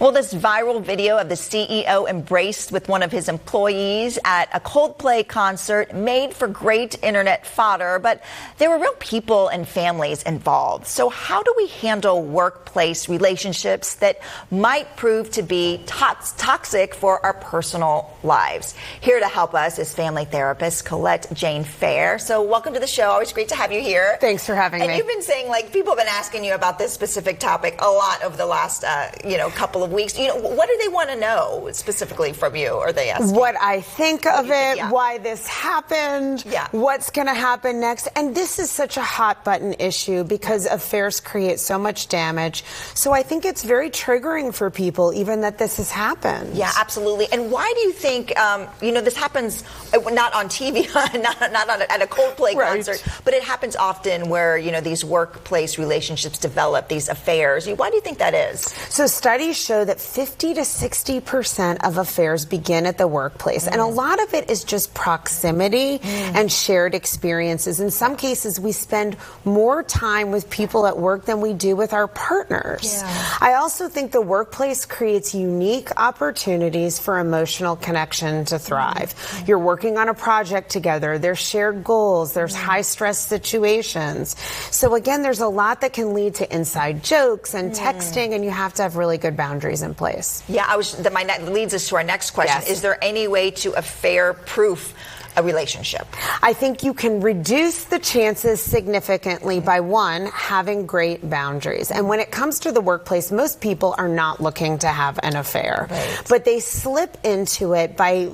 Well, this viral video of the CEO embraced with one of his employees at a Coldplay concert made for great internet fodder, but there were real people and families involved. So how do we handle workplace relationships that might prove to be toxic for our personal lives? Here to help us is family therapist Colette Fehr. So welcome to the show. Always great to have you here. Thanks for having me. And you've been saying, people have been asking you about this specific topic a lot over the last, couple of weeks. What do they want to know specifically from you? Are they asking? What I think of it, why this happened, what's going to happen next. And this is such a hot button issue because affairs create so much damage. So I think it's very triggering for people, even that this has happened. Yeah, absolutely. And why do you think, this happens not on TV, not at a Coldplay concert, but it happens often where, these workplace relationships develop, these affairs. Why do you think that is? So studies show that 50 to 60% of affairs begin at the workplace. And a lot of it is just proximity and shared experiences. In some cases, we spend more time with people at work than we do with our partners. I also think the workplace creates unique opportunities for emotional connection to thrive. You're working on a project together. There's shared goals. There's high-stress situations. So again, there's a lot that can lead to inside jokes and texting, and you have to have really good boundaries in place. Yeah, that leads us to our next question. Yes. Is there any way to affair-proof a relationship? I think you can reduce the chances significantly by, one, having great boundaries. And when it comes to the workplace, most people are not looking to have an affair. But they slip into it by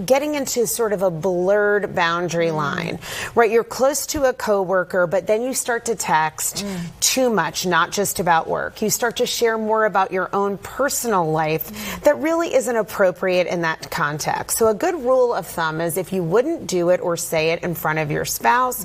getting into sort of a blurred boundary line. Right? You're close to a coworker, but then you start to text too much, not just about work. You start to share more about your own personal life that really isn't appropriate in that context. So a good rule of thumb is if you wouldn't do it or say it in front of your spouse,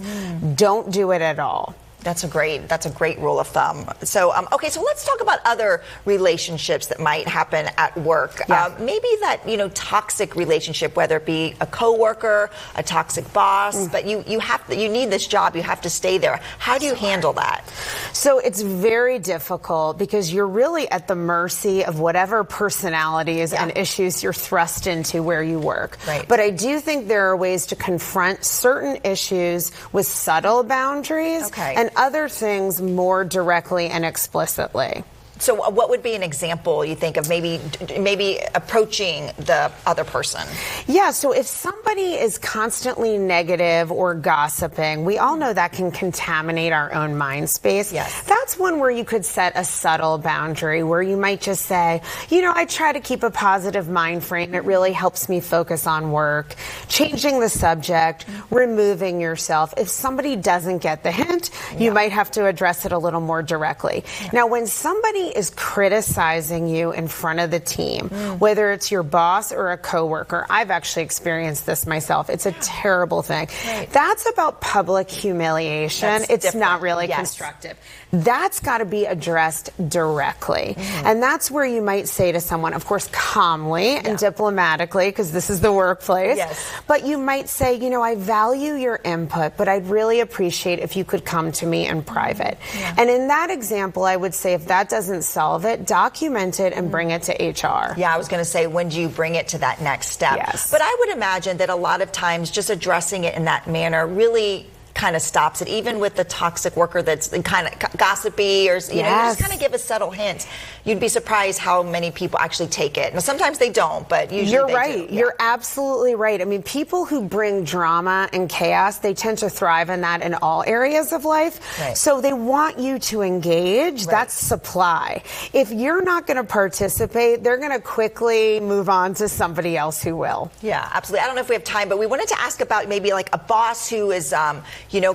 don't do it at all. That's a great rule of thumb. So, okay, so let's talk about other relationships that might happen at work. Maybe that, toxic relationship, whether it be a coworker, a toxic boss, but you need this job, you have to stay there. How do you handle that? So it's very difficult because you're really at the mercy of whatever personalities and issues you're thrust into where you work. But I do think there are ways to confront certain issues with subtle boundaries and other things more directly and explicitly. So what would be an example, you think, of maybe approaching the other person? Yeah, so if somebody is constantly negative or gossiping, we all know that can contaminate our own mind space. That's one where you could set a subtle boundary where you might just say, I try to keep a positive mind frame. It really helps me focus on work. Changing the subject, removing yourself. If somebody doesn't get the hint, you might have to address it a little more directly. Now, when somebody is criticizing you in front of the team, whether it's your boss or a coworker, I've actually experienced this myself. It's a terrible thing. That's about public humiliation. It's not really constructive. That's got to be addressed directly. And that's where you might say to someone, of course, calmly and diplomatically, because this is the workplace, but you might say, I value your input, but I'd really appreciate if you could come to me in private. And in that example, I would say if that doesn't solve it, document it and bring it to HR. Yeah, I was going to say, when do you bring it to that next step? But I would imagine that a lot of times just addressing it in that manner really kind of stops it, even with the toxic worker that's kind of gossipy or, you just kind of give a subtle hint. You'd be surprised how many people actually take it. Now, sometimes they don't, but usually You're they right. do. You're absolutely right. I mean, people who bring drama and chaos, they tend to thrive in that in all areas of life. So they want you to engage. That's supply. If you're not going to participate, they're going to quickly move on to somebody else who will. Yeah, absolutely. I don't know if we have time, but we wanted to ask about maybe like a boss who is,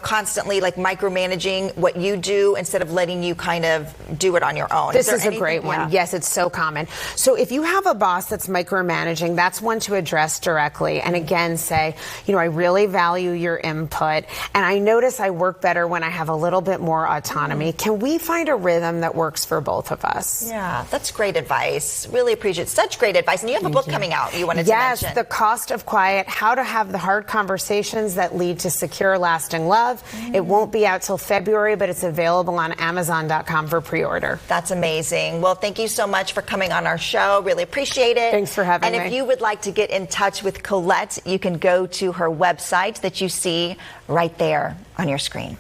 constantly micromanaging what you do instead of letting you kind of do it on your own. This is a great one. Yes, it's so common. So if you have a boss that's micromanaging, that's one to address directly. And again, say, I really value your input. And I notice I work better when I have a little bit more autonomy. Can we find a rhythm that works for both of us? Yeah, that's great advice. Really appreciate it. Such great advice. And you have a book coming out you wanted to mention. Yes, The Cost of Quiet, How to Have the Hard Conversations That Lead to Secure, Lasting Love. It won't be out till February, but it's available on Amazon.com for pre-order. That's amazing. Well, Well, thank you so much for coming on our show. Really appreciate it. Thanks for having me. And if you would like to get in touch with Colette, you can go to her website that you see right there on your screen.